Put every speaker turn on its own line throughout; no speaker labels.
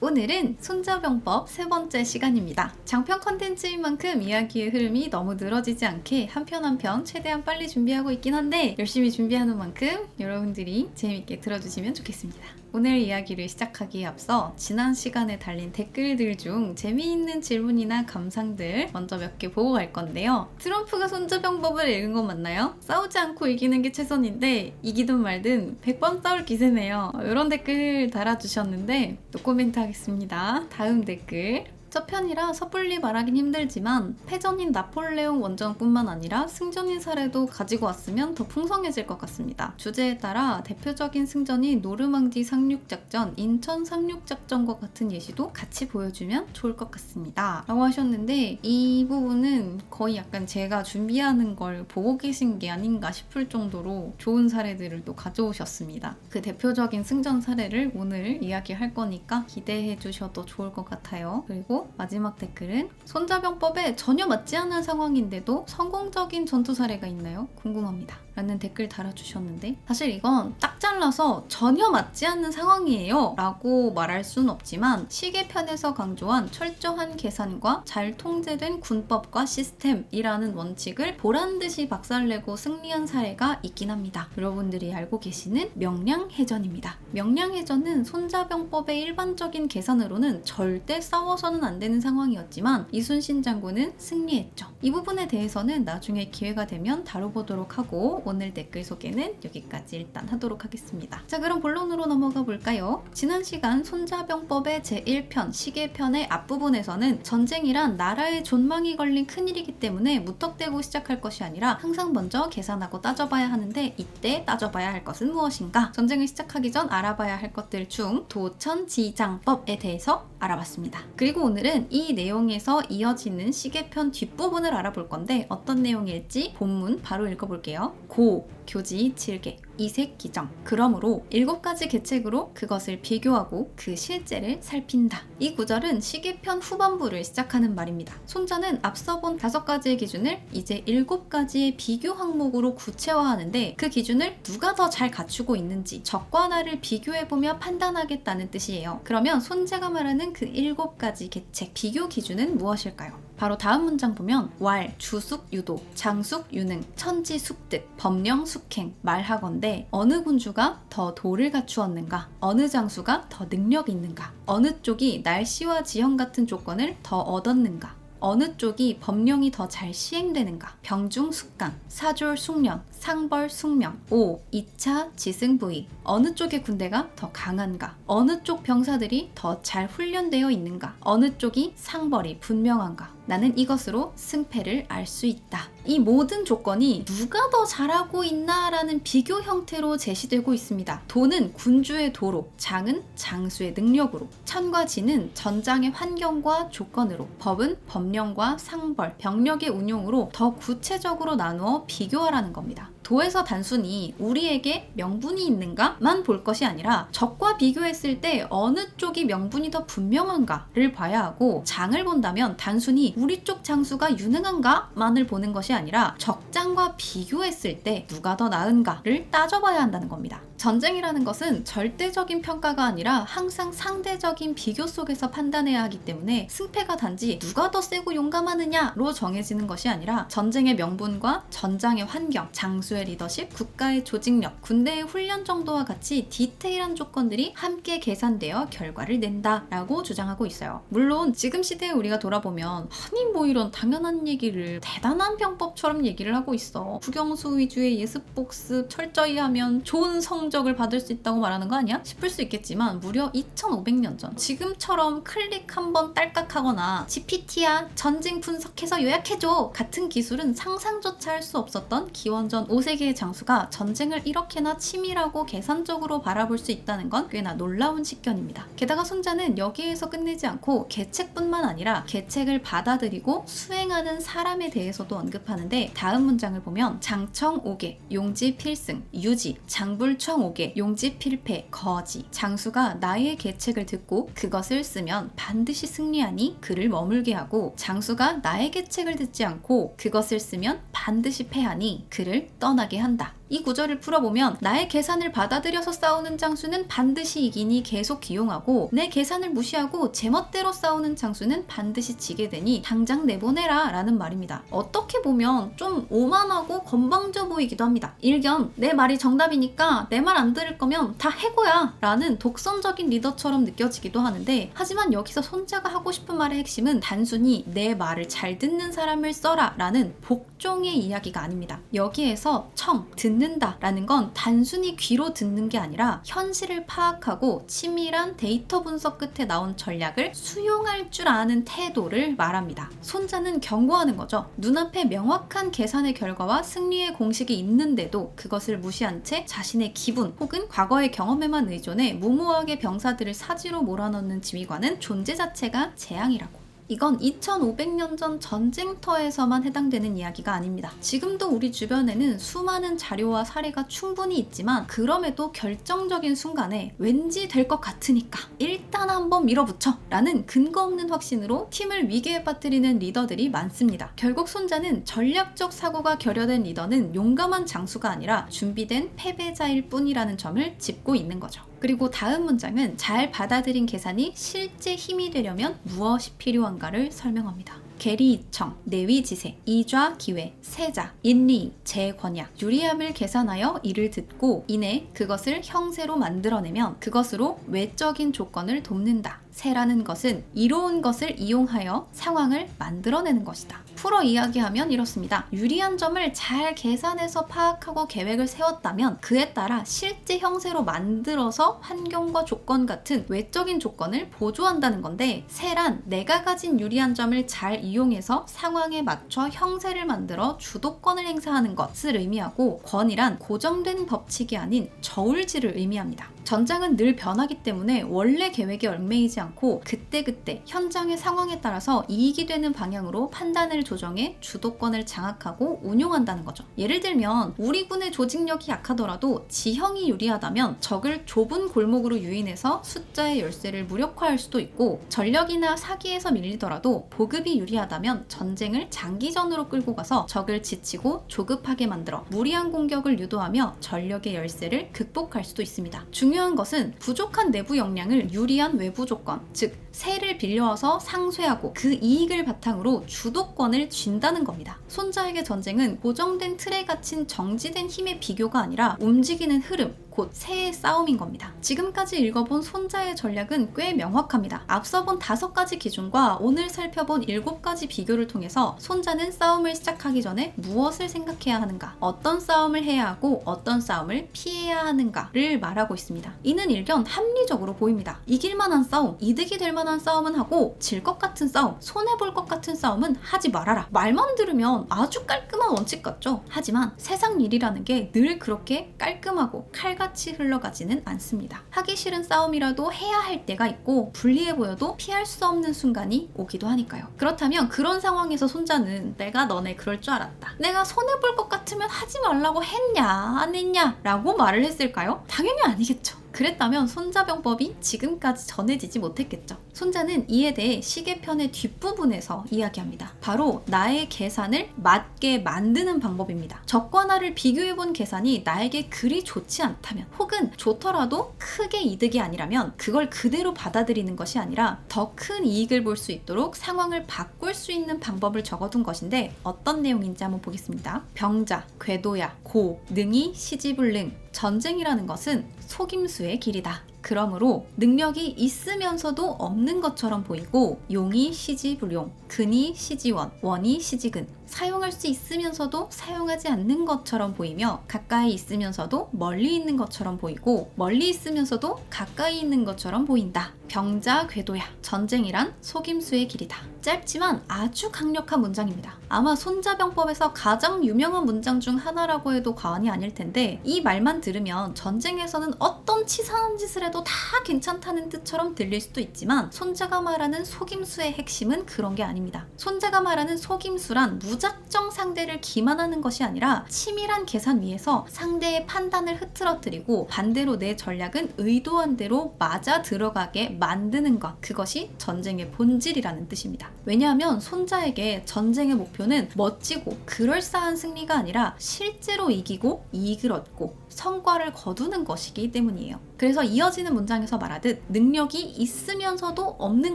오늘은 손자병법 세 번째 시간입니다. 장편 컨텐츠인 만큼 이야기의 흐름이 너무 늘어지지 않게 한 편 한 편 최대한 빨리 준비하고 있긴 한데 열심히 준비하는 만큼 여러분들이 재밌게 들어주시면 좋겠습니다. 오늘 이야기를 시작하기에 앞서 지난 시간에 달린 댓글들 중 재미있는 질문이나 감상들 먼저 몇 개 보고 갈 건데요. 트럼프가 손자병법을 읽은 건 맞나요? 싸우지 않고 이기는 게 최선인데 이기든 말든 100번 싸울 기세네요. 이런 댓글 달아주셨는데 노코멘트 하겠습니다. 다음 댓글. 첫 편이라 섣불리 말하긴 힘들지만 패전인 나폴레옹 원정뿐만 아니라 승전인 사례도 가지고 왔으면 더 풍성해질 것 같습니다. 주제에 따라 대표적인 승전이 노르망디 상륙작전, 인천 상륙작전과 같은 예시도 같이 보여주면 좋을 것 같습니다. 라고 하셨는데 이 부분은 거의 약간 제가 준비하는 걸 보고 계신 게 아닌가 싶을 정도로 좋은 사례들을 또 가져오셨습니다. 그 대표적인 승전 사례를 오늘 이야기할 거니까 기대해 주셔도 좋을 것 같아요. 그리고 마지막 댓글은 손자병법에 전혀 맞지 않는 상황인데도 성공적인 전투 사례가 있나요? 궁금합니다. 라는 댓글 달아주셨는데 사실 이건 딱 잘라서 전혀 맞지 않는 상황이에요 라고 말할 수는 없지만 시계편에서 강조한 철저한 계산과 잘 통제된 군법과 시스템이라는 원칙을 보란듯이 박살내고 승리한 사례가 있긴 합니다. 여러분들이 알고 계시는 명량해전입니다. 명량해전은 손자병법의 일반적인 계산으로는 절대 싸워서는 안 되는 상황이었지만 이순신 장군은 승리했죠. 이 부분에 대해서는 나중에 기회가 되면 다뤄보도록 하고 오늘 댓글 소개는 여기까지 일단 하도록 하겠습니다. 자, 그럼 본론으로 넘어가 볼까요? 지난 시간 손자병법의 제1편 시계편의 앞부분에서는 전쟁이란 나라의 존망이 걸린 큰일이기 때문에 무턱대고 시작할 것이 아니라 항상 먼저 계산하고 따져봐야 하는데 이때 따져봐야 할 것은 무엇인가? 전쟁을 시작하기 전 알아봐야 할 것들 중 도천지장법에 대해서 알아봤습니다. 그리고 오늘은 이 내용에서 이어지는 시계편 뒷부분을 알아볼 건데 어떤 내용일지 본문 바로 읽어볼게요. 고, 교지 7개, 이색 기정. 그러므로 7가지 계책으로 그것을 비교하고 그 실제를 살핀다. 이 구절은 시계편 후반부를 시작하는 말입니다. 손자는 앞서 본 5가지의 기준을 이제 7가지의 비교 항목으로 구체화하는데 그 기준을 누가 더 잘 갖추고 있는지 적과 나를 비교해보며 판단하겠다는 뜻이에요. 그러면 손자가 말하는 그 7가지 계책, 비교 기준은 무엇일까요? 바로 다음 문장 보면 왈, 주숙, 유도, 장숙, 유능, 천지, 숙득, 법령, 숙행, 말하건대 어느 군주가 더 도를 갖추었는가? 어느 장수가 더 능력이 있는가? 어느 쪽이 날씨와 지형 같은 조건을 더 얻었는가? 어느 쪽이 법령이 더 잘 시행되는가? 병중 숙강, 사졸 숙련, 상벌 숙명. 5. 2차 지승부위. 어느 쪽의 군대가 더 강한가? 어느 쪽 병사들이 더 잘 훈련되어 있는가? 어느 쪽이 상벌이 분명한가? 나는 이것으로 승패를 알 수 있다. 이 모든 조건이 누가 더 잘하고 있나라는 비교 형태로 제시되고 있습니다. 도는 군주의 도로, 장은 장수의 능력으로, 천과 지는 전장의 환경과 조건으로, 법은 법령과 상벌, 병력의 운용으로 더 구체적으로 나누어 비교하라는 겁니다. 도에서 단순히 우리에게 명분이 있는가만 볼 것이 아니라 적과 비교했을 때 어느 쪽이 명분이 더 분명한가를 봐야 하고, 장을 본다면 단순히 우리 쪽 장수가 유능한가만을 보는 것이 아니라 적장과 비교했을 때 누가 더 나은가를 따져봐야 한다는 겁니다. 전쟁이라는 것은 절대적인 평가가 아니라 항상 상대적인 비교 속에서 판단해야 하기 때문에 승패가 단지 누가 더 세고 용감하느냐로 정해지는 것이 아니라 전쟁의 명분과 전장의 환경, 장수의 리더십, 국가의 조직력, 군대의 훈련 정도와 같이 디테일한 조건들이 함께 계산되어 결과를 낸다라고 주장하고 있어요. 물론 지금 시대에 우리가 돌아보면 아니 뭐 이런 당연한 얘기를 대단한 병법처럼 얘기를 하고 있어. 국영수 위주의 예습복습 철저히 하면 좋은 성적을 받을 수 있다고 말하는 거 아니야? 싶을 수 있겠지만 무려 2500년 전 지금처럼 클릭 한번 딸깍하거나 GPT야 전쟁 분석해서 요약해줘 같은 기술은 상상조차 할 수 없었던 기원전 5세기의 장수가 전쟁을 이렇게나 치밀하고 계산적으로 바라볼 수 있다는 건 꽤나 놀라운 식견입니다. 게다가 손자는 여기에서 끝내지 않고 계책뿐만 아니라 계책을 받아들이고 수행하는 사람에 대해서도 언급하는데 다음 문장을 보면 장청 5개, 용지 필승, 유지, 장불청 5개, 용지 필패, 거지. 장수가 나의 계책을 듣고 그것을 쓰면 반드시 승리하니 그를 머물게 하고, 장수가 나의 계책을 듣지 않고 그것을 쓰면 반드시 패하니 그를 떠나게 한다. 이 구절을 풀어보면 나의 계산을 받아들여서 싸우는 장수는 반드시 이기니 계속 기용하고 내 계산을 무시하고 제멋대로 싸우는 장수는 반드시 지게 되니 당장 내보내라 라는 말입니다. 어떻게 보면 좀 오만하고 건방져 보이기도 합니다. 일견 내 말이 정답이니까 내 말 안 들을 거면 다 해고야 라는 독선적인 리더처럼 느껴지기도 하는데, 하지만 여기서 손자가 하고 싶은 말의 핵심은 단순히 내 말을 잘 듣는 사람을 써라 라는 복종의 이야기가 아닙니다. 여기에서 듣는다 라는 건 단순히 귀로 듣는 게 아니라 현실을 파악하고 치밀한 데이터 분석 끝에 나온 전략을 수용할 줄 아는 태도를 말합니다. 손자는 경고하는 거죠. 눈앞에 명확한 계산의 결과와 승리의 공식이 있는데도 그것을 무시한 채 자신의 기분 혹은 과거의 경험에만 의존해 무모하게 병사들을 사지로 몰아넣는 지휘관은 존재 자체가 재앙이라고. 이건 2500년 전 전쟁터에서만 해당되는 이야기가 아닙니다. 지금도 우리 주변에는 수많은 자료와 사례가 충분히 있지만 그럼에도 결정적인 순간에 왠지 될 것 같으니까 일단 한번 밀어붙여 라는 근거 없는 확신으로 팀을 위기에 빠뜨리는 리더들이 많습니다. 결국 손자는 전략적 사고가 결여된 리더는 용감한 장수가 아니라 준비된 패배자일 뿐이라는 점을 짚고 있는 거죠. 그리고 다음 문장은 잘 받아들인 계산이 실제 힘이 되려면 무엇이 필요한가를 설명합니다. 계리이청, 내위지세, 이좌, 기회, 세자, 인리, 재권약, 유리함을 계산하여 이를 듣고 이내 그것을 형세로 만들어내면 그것으로 외적인 조건을 돕는다. 세라는 것은 이로운 것을 이용하여 상황을 만들어내는 것이다. 풀어 이야기하면 이렇습니다. 유리한 점을 잘 계산해서 파악하고 계획을 세웠다면 그에 따라 실제 형세로 만들어서 환경과 조건 같은 외적인 조건을 보조한다는 건데, 세란 내가 가진 유리한 점을 잘 이용해서 상황에 맞춰 형세를 만들어 주도권을 행사하는 것을 의미하고, 권이란 고정된 법칙이 아닌 저울질을 의미합니다. 전장은 늘 변하기 때문에 원래 계획에 얽매이지 않고 그때그때 현장의 상황에 따라서 이익이 되는 방향으로 판단을 조정해 주도권을 장악하고 운용한다는 거죠. 예를 들면 우리 군의 조직력이 약하더라도 지형이 유리하다면 적을 좁은 골목으로 유인해서 숫자의 열세를 무력화할 수도 있고, 전력이나 사기에서 밀리더라도 보급이 유리하다면 전쟁을 장기전으로 끌고 가서 적을 지치고 조급하게 만들어 무리한 공격을 유도하며 전력의 열세를 극복할 수도 있습니다. 중요한 것은 부족한 내부 역량을 유리한 외부 조건, 즉 세를 빌려와서 상쇄하고 그 이익을 바탕으로 주도권을 쥔다는 겁니다. 손자에게 전쟁은 고정된 틀에 갇힌 정지된 힘의 비교가 아니라 움직이는 흐름, 곧 세의 싸움인 겁니다. 지금까지 읽어본 손자의 전략은 꽤 명확합니다. 앞서 본 5가지 기준과 오늘 살펴본 7가지 비교를 통해서 손자는 싸움을 시작하기 전에 무엇을 생각해야 하는가, 어떤 싸움을 해야 하고 어떤 싸움을 피해야 하는가를 말하고 있습니다. 이는 일견 합리적으로 보입니다. 이길 만한 싸움, 이득이 될 만한 싸움은 하고 질 것 같은 싸움, 손해볼 것 같은 싸움은 하지 말아라. 말만 들으면 아주 깔끔한 원칙 같죠? 하지만 세상 일이라는 게 늘 그렇게 깔끔하고 칼같이 흘러가지는 않습니다. 하기 싫은 싸움이라도 해야 할 때가 있고 불리해 보여도 피할 수 없는 순간이 오기도 하니까요. 그렇다면 그런 상황에서 손자는 내가 너네 그럴 줄 알았다, 내가 손해볼 것 같으면 하지 말라고 했냐 안 했냐 라고 말을 했을까요? 당연히 아니겠죠. 그랬다면 손자병법이 지금까지 전해지지 못했겠죠. 손자는 이에 대해 시계편의 뒷부분에서 이야기합니다. 바로 나의 계산을 맞게 만드는 방법입니다. 적과 나를 비교해본 계산이 나에게 그리 좋지 않다면, 혹은 좋더라도 크게 이득이 아니라면 그걸 그대로 받아들이는 것이 아니라 더 큰 이익을 볼 수 있도록 상황을 바꿀 수 있는 방법을 적어둔 것인데, 어떤 내용인지 한번 보겠습니다. 병자, 궤도야, 고, 능이, 시지불능. 전쟁이라는 것은 속임수의 길이다. 그러므로 능력이 있으면서도 없는 것처럼 보이고, 용이 시지불용, 근이 시지원, 원이 시지근. 사용할 수 있으면서도 사용하지 않는 것처럼 보이며, 가까이 있으면서도 멀리 있는 것처럼 보이고, 멀리 있으면서도 가까이 있는 것처럼 보인다. 병자 궤도야. 전쟁이란 속임수의 길이다. 짧지만 아주 강력한 문장입니다. 아마 손자병법에서 가장 유명한 문장 중 하나라고 해도 과언이 아닐 텐데, 이 말만 들으면 전쟁에서는 어떤 치사한 짓을 해도 해도 다 괜찮다는 뜻처럼 들릴 수도 있지만 손자가 말하는 속임수의 핵심은 그런 게 아닙니다. 손자가 말하는 속임수란 무작정 상대를 기만하는 것이 아니라 치밀한 계산 위에서 상대의 판단을 흐트러뜨리고 반대로 내 전략은 의도한 대로 맞아 들어가게 만드는 것, 그것이 전쟁의 본질이라는 뜻입니다. 왜냐하면 손자에게 전쟁의 목표는 멋지고 그럴싸한 승리가 아니라 실제로 이기고 이익을 얻고 성과를 거두는 것이기 때문이에요. 그래서 이어지는 문장에서 말하듯 능력이 있으면서도 없는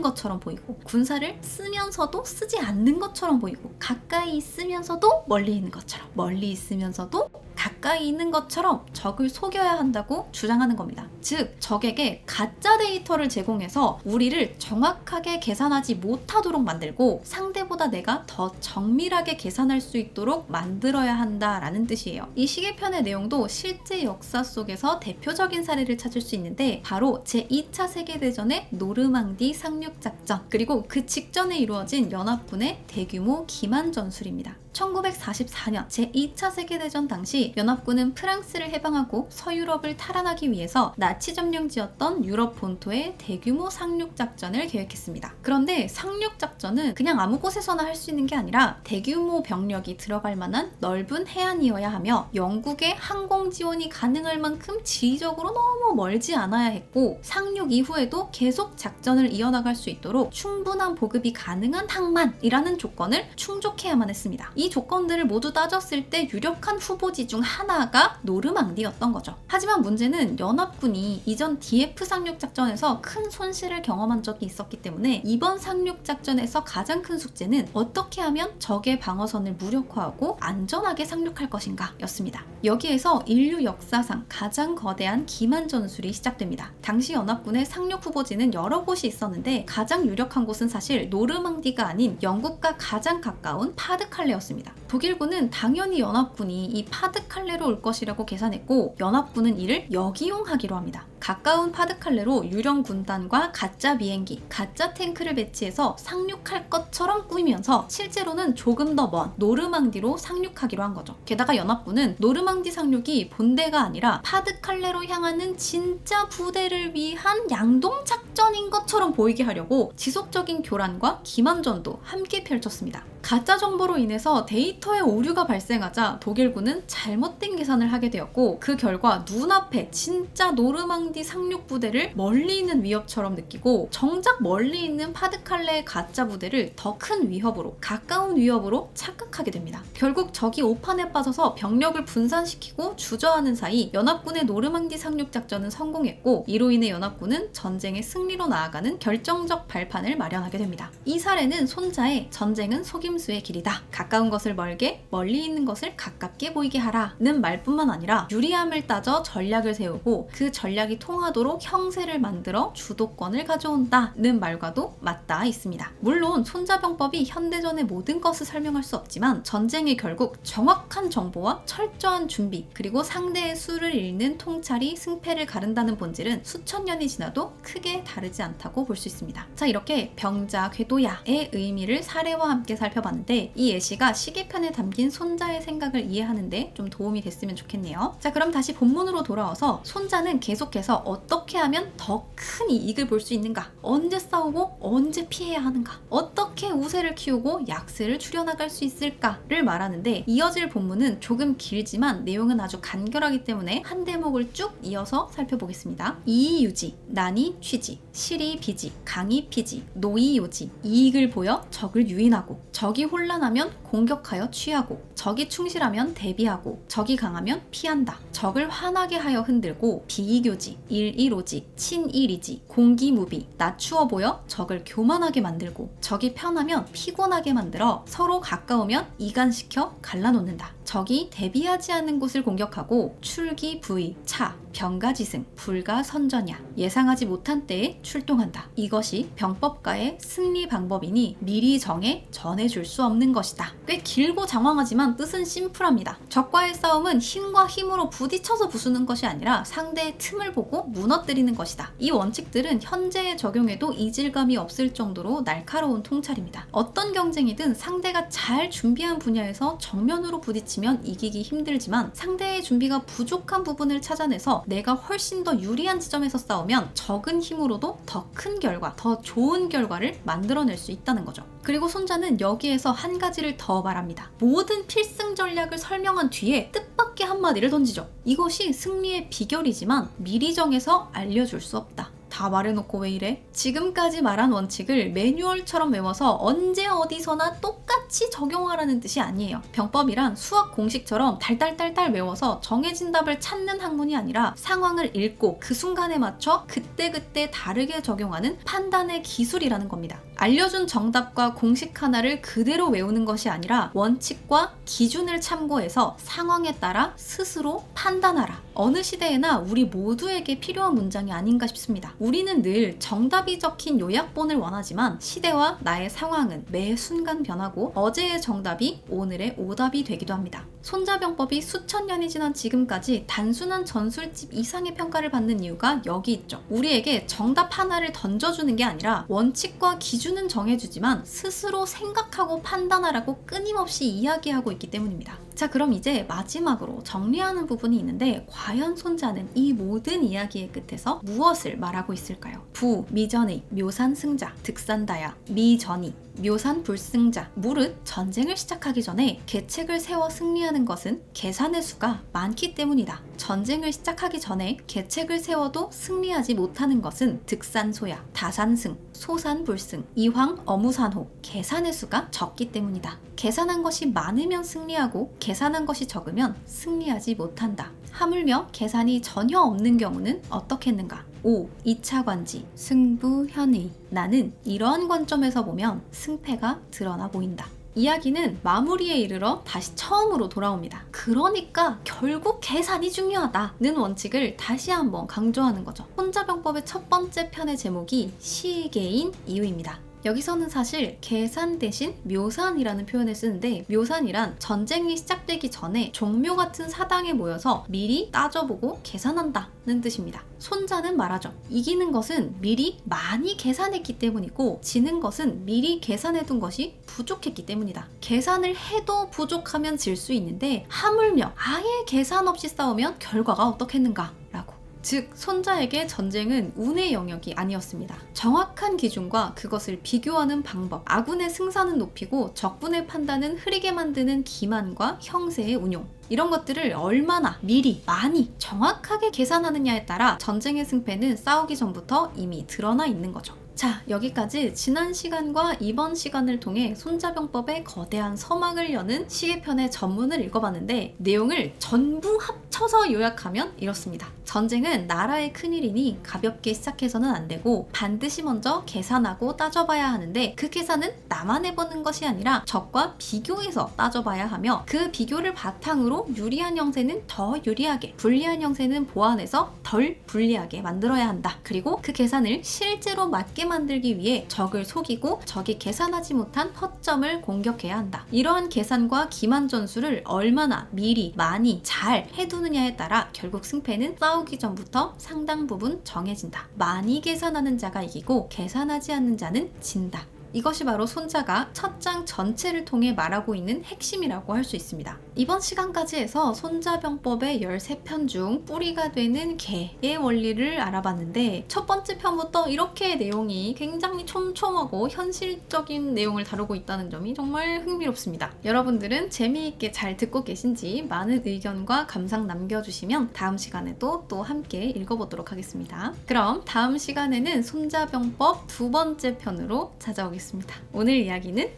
것처럼 보이고 군사를 쓰면서도 쓰지 않는 것처럼 보이고 가까이 있으면서도 멀리 있는 것처럼, 멀리 있으면서도 가까이 있는 것처럼 적을 속여야 한다고 주장하는 겁니다. 즉, 적에게 가짜 데이터를 제공해서 우리를 정확하게 계산하지 못하도록 만들고 상대보다 내가 더 정밀하게 계산할 수 있도록 만들어야 한다라는 뜻이에요. 이 시계편의 내용도 실제 역사 속에서 대표적인 사례를 찾을 수 있는데 바로 제2차 세계대전의 노르망디 상륙작전, 그리고 그 직전에 이루어진 연합군의 대규모 기만 전술입니다. 1944년 제2차 세계대전 당시 연합군은 프랑스를 해방하고 서유럽을 탈환하기 위해서 나치 점령지였던 유럽 본토의 대규모 상륙작전을 계획했습니다. 그런데 상륙작전은 그냥 아무 곳에서나 할 수 있는 게 아니라 대규모 병력이 들어갈 만한 넓은 해안이어야 하며 영국의 항공 지원이 가능할 만큼 지리적으로 너무 멀지 않아야 했고 상륙 이후에도 계속 작전을 이어나갈 수 있도록 충분한 보급이 가능한 항만이라는 조건을 충족해야만 했습니다. 이 조건들을 모두 따졌을 때 유력한 후보지 중 하나가 노르망디였던 거죠. 하지만 문제는 연합군이 이전 DF 상륙작전에서 큰 손실을 경험한 적이 있었기 때문에 이번 상륙작전에서 가장 큰 숙제는 어떻게 하면 적의 방어선을 무력화하고 안전하게 상륙할 것인가 였습니다. 여기에서 인류 역사상 가장 거대한 기만 전술이 시작됩니다. 당시 연합군의 상륙 후보지는 여러 곳이 있었는데 가장 유력한 곳은 사실 노르망디가 아닌 영국과 가장 가까운 파드칼레였습니다. 독일군은 당연히 연합군이 이 파드칼레로 올 것이라고 계산했고 연합군은 이를 역이용하기로 합니다. 가까운 파드칼레로 유령 군단과 가짜 비행기, 가짜 탱크를 배치해서 상륙할 것처럼 꾸미면서 실제로는 조금 더 먼 노르망디로 상륙하기로 한 거죠. 게다가 연합군은 노르망디 상륙이 본대가 아니라 파드칼레로 향하는 진짜 부대를 위한 양동 작전인 것처럼 보이게 하려고 지속적인 교란과 기만전도 함께 펼쳤습니다. 가짜 정보로 인해서 데이터의 오류가 발생하자 독일군은 잘못된 계산을 하게 되었고 그 결과 눈앞에 진짜 노르망디 상륙 부대를 멀리 있는 위협처럼 느끼고 정작 멀리 있는 파드칼레의 가짜 부대를 더 큰 위협으로, 가까운 위협으로 착각하게 됩니다. 결국 적이 오판에 빠져서 병력을 분산시키고 주저하는 사이 연합군의 노르망디 상륙 작전은 성공했고 이로 인해 연합군은 전쟁의 승리로 나아가는 결정적 발판을 마련하게 됩니다. 이 사례는 손자의 전쟁은 속임수의 길이다, 가까운 것을 멀게, 멀리 있는 것을 가깝게 보이게 하라는 말뿐만 아니라 유리함을 따져 전략을 세우고 그 전략이 통하도록 형세를 만들어 주도권을 가져온다는 말과도 맞닿아 있습니다. 물론 손자병법이 현대전의 모든 것을 설명할 수 없지만 전쟁이 결국 정확한 정보와 철저한 준비 그리고 상대의 수를 읽는 통찰이 승패를 가른다는 본질은 수천 년이 지나도 크게 다르지 않다고 볼 수 있습니다. 자, 이렇게 병자, 궤도야의 의미를 사례와 함께 살펴봤는데 이 예시가 시계편에 담긴 손자의 생각을 이해하는데 좀 도움이 됐으면 좋겠네요. 자, 그럼 다시 본문으로 돌아와서 손자는 계속해서 어떻게 하면 더 큰 이익을 볼 수 있는가, 언제 싸우고 언제 피해야 하는가, 어떻게 우세를 키우고 약세를 줄여나갈 수 있을까를 말하는데 이어질 본문은 조금 길지만 내용은 아주 간결하기 때문에 한 대목을 쭉 이어서 살펴보겠습니다. 이의유지, 난이 취지, 실이 비지, 강이 피지, 노이 요지, 이익을 보여 적을 유인하고 적이 혼란하면 공격하여 취하고 적이 충실하면 대비하고 적이 강하면 피한다. 적을 화나게 하여 흔들고 비이교지, 일이로지, 친일이지, 공기무비, 낮추어 보여 적을 교만하게 만들고 적이 편하면 피곤하게 만들어 서로 가까우면 이간시켜 갈라놓는다. 적이 대비하지 않는 곳을 공격하고 출기 부의, 차, 병가지승, 불가선전야, 예상하지 못한 때에 출동한다. 이것이 병법가의 승리 방법이니 미리 정해 전해줄 알려줄 수 없는 것이다. 꽤 길고 장황하지만 뜻은 심플합니다. 적과의 싸움은 힘과 힘으로 부딪혀서 부수는 것이 아니라 상대의 틈을 보고 무너뜨리는 것이다. 이 원칙들은 현재에 적용해도 이질감이 없을 정도로 날카로운 통찰입니다. 어떤 경쟁이든 상대가 잘 준비한 분야에서 정면으로 부딪히면 이기기 힘들지만 상대의 준비가 부족한 부분을 찾아내서 내가 훨씬 더 유리한 지점에서 싸우면 적은 힘으로도 더 큰 결과, 더 좋은 결과를 만들어낼 수 있다는 거죠. 그리고 손자는 여기에서 한 가지를 더 말합니다. 모든 필승 전략을 설명한 뒤에 뜻밖의 한마디를 던지죠. 이것이 승리의 비결이지만 미리 정해서 알려줄 수 없다. 다 말해놓고 왜 이래? 지금까지 말한 원칙을 매뉴얼처럼 외워서 언제 어디서나 똑같이 적용하라는 뜻이 아니에요. 병법이란 수학 공식처럼 달달달달 외워서 정해진 답을 찾는 학문이 아니라 상황을 읽고 그 순간에 맞춰 그때그때 다르게 적용하는 판단의 기술이라는 겁니다. 알려준 정답과 공식 하나를 그대로 외우는 것이 아니라 원칙과 기준을 참고해서 상황에 따라 스스로 판단하라. 어느 시대에나 우리 모두에게 필요한 문장이 아닌가 싶습니다. 우리는 늘 정답이 적힌 요약본을 원하지만 시대와 나의 상황은 매 순간 변하고 어제의 정답이 오늘의 오답이 되기도 합니다. 손자병법이 수천 년이 지난 지금까지 단순한 전술집 이상의 평가를 받는 이유가 여기 있죠. 우리에게 정답 하나를 던져주는 게 아니라 원칙과 기준은 정해주지만 스스로 생각하고 판단하라고 끊임없이 이야기하고 있기 때문입니다. 자, 그럼 이제 마지막으로 정리하는 부분이 있는데 과연 손자는 이 모든 이야기의 끝에서 무엇을 말하고 있을까요? 부, 미전의, 묘산 승자, 득산다야, 미전의, 묘산 불승자, 무릇 전쟁을 시작하기 전에 계책을 세워 승리하는 것은 계산의 수가 많기 때문이다. 전쟁을 시작하기 전에 계책을 세워도 승리하지 못하는 것은 득산소야, 다산승, 소산불승, 이황, 어무산호, 계산의 수가 적기 때문이다. 계산한 것이 많으면 승리하고 계산한 것이 적으면 승리하지 못한다. 하물며 계산이 전혀 없는 경우는 어떻겠는가? 5. 2차 관지, 승부현의. 나는 이러한 관점에서 보면 승패가 드러나 보인다. 이야기는 마무리에 이르러 다시 처음으로 돌아옵니다. 그러니까 결국 계산이 중요하다는 원칙을 다시 한번 강조하는 거죠. 혼자병법의 첫 번째 편의 제목이 시계인 이유입니다. 여기서는 사실 계산 대신 묘산이라는 표현을 쓰는데 묘산이란 전쟁이 시작되기 전에 종묘 같은 사당에 모여서 미리 따져보고 계산한다는 뜻입니다. 손자는 말하죠. 이기는 것은 미리 많이 계산했기 때문이고 지는 것은 미리 계산해둔 것이 부족했기 때문이다. 계산을 해도 부족하면 질 수 있는데 하물며 아예 계산 없이 싸우면 결과가 어떻겠는가? 라고. 즉, 손자에게 전쟁은 운의 영역이 아니었습니다. 정확한 기준과 그것을 비교하는 방법, 아군의 승산은 높이고 적군의 판단은 흐리게 만드는 기만과 형세의 운용, 이런 것들을 얼마나 미리 많이 정확하게 계산하느냐에 따라 전쟁의 승패는 싸우기 전부터 이미 드러나 있는 거죠. 자, 여기까지 지난 시간과 이번 시간을 통해 손자병법의 거대한 서막을 여는 시계편의 전문을 읽어봤는데 내용을 전부 합쳐서 요약하면 이렇습니다. 전쟁은 나라의 큰일이니 가볍게 시작해서는 안 되고 반드시 먼저 계산하고 따져봐야 하는데 그 계산은 나만 해보는 것이 아니라 적과 비교해서 따져봐야 하며 그 비교를 바탕으로 유리한 형세는 더 유리하게, 불리한 형세는 보완해서 덜 불리하게 만들어야 한다. 그리고 그 계산을 실제로 맞게 만들기 위해 적을 속이고 적이 계산하지 못한 허점을 공격해야 한다. 이러한 계산과 기만 전술을 얼마나 미리 많이 잘 해두느냐에 따라 결국 승패는 싸우기 전부터 상당 부분 정해진다. 많이 계산하는 자가 이기고 계산하지 않는 자는 진다. 이것이 바로 손자가 첫 장 전체를 통해 말하고 있는 핵심이라고 할 수 있습니다. 이번 시간까지 해서 손자병법의 13편 중 뿌리가 되는 개의 원리를 알아봤는데 첫 번째 편부터 이렇게 내용이 굉장히 촘촘하고 현실적인 내용을 다루고 있다는 점이 정말 흥미롭습니다. 여러분들은 재미있게 잘 듣고 계신지 많은 의견과 감상 남겨주시면 다음 시간에도 또 함께 읽어보도록 하겠습니다. 그럼 다음 시간에는 손자병법 두 번째 편으로 찾아오겠습니다. 오늘 이야기는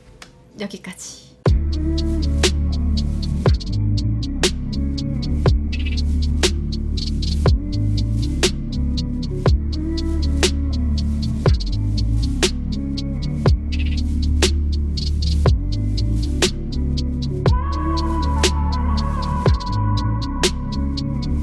여기까지.